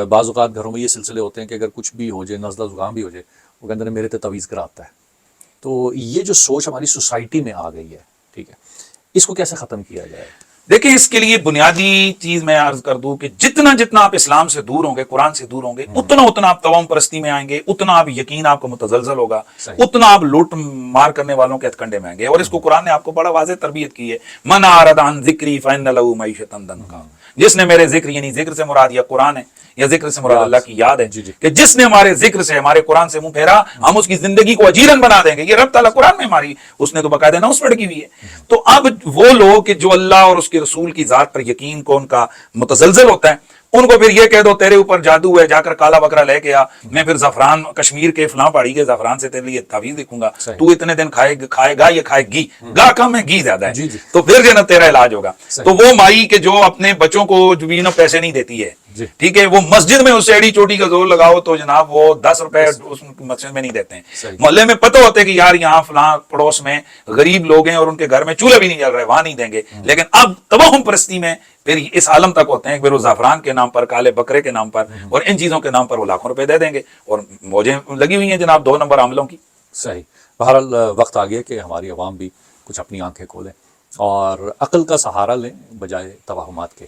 بعض اوقات گھروں میں یہ سلسلے ہوتے ہیں کہ اگر کچھ بھی ہو جائے، نزلہ زکام بھی ہو جائے، وہ کہتے ہیں میرے تے تعویذ کراتا ہے. تو یہ جو سوچ ہماری سوسائٹی میں آ گئی ہے، ٹھیک ہے، اس کو کیسے ختم کیا جائے؟ دیکھیں، اس کے لیے بنیادی چیز میں عرض کر دوں کہ جتنا آپ اسلام سے دور ہوں گے، قرآن سے دور ہوں گے، اتنا آپ توہم پرستی میں آئیں گے، اتنا آپ یقین آپ کو متزلزل ہوگا، اتنا آپ لوٹ مار کرنے والوں کے ہتھ کنڈے میں آئیں گے. اور اس کو قرآن نے آپ کو بڑا واضح تربیت کی ہے، من اعرض عن ذکری فإن له معیشۃ ضنکا. جس نے میرے ذکر، یعنی ذکر سے مراد یا قرآن ہے یا ذکر سے مراد اللہ کی یاد ہے، کہ جس نے ہمارے ذکر سے، ہمارے قرآن سے منہ پھیرا، ہم اس کی زندگی کو اجیرن بنا دیں گے. یہ رب تعالیٰ قرآن میں ہماری اس نے تو باقاعدہ نوس پڑھ کی ہوئی ہے. تو اب وہ لوگ کہ جو اللہ اور اس کے رسول کی ذات پر یقین کو ان کا متزلزل ہوتا ہے، ان کو پھر یہ کہہ دو تیرے اوپر جادو ہے، جا کر کالا بکرا لے کے آ، میں پھر زعفران کشمیر کے فلاں پہاڑی کے زعفران سے تیرے لیے تعویذ لکھوں گا، تو اتنے دن کھائے گا یا کھائے گی، گا کم ہے گھی زیادہ ہے، تو پھر جو نا تیرا علاج ہوگا. تو وہ مائی کہ جو اپنے بچوں کو جو بھی نا پیسے نہیں دیتی ہے، ٹھیک ہے، وہ مسجد میں اسے ایڑی چوٹی کا زور لگاؤ تو جناب وہ 10 روپے اس مسجد میں نہیں دیتے ہیں. محلے میں پتہ ہوتا ہے کہ یار یہاں فلاں پڑوس میں غریب لوگ ہیں اور ان کے گھر میں چولہے بھی نہیں جل رہے، وہاں نہیں دیں گے. لیکن اب توہم پرستی میں پھر اس عالم تک ہوتے ہیں کہ پھر وہ زعفران کے نام پر، کالے بکرے کے نام پر اور ان چیزوں کے نام پر وہ لاکھوں روپے دے دیں گے، اور موجیں لگی ہوئی ہیں جناب 2 نمبر عملوں کی. صحیح. بہرحال وقت آ گیا کہ ہماری عوام بھی کچھ اپنی آنکھیں کھولیں اور عقل کا سہارا لیں بجائے توہمات کے.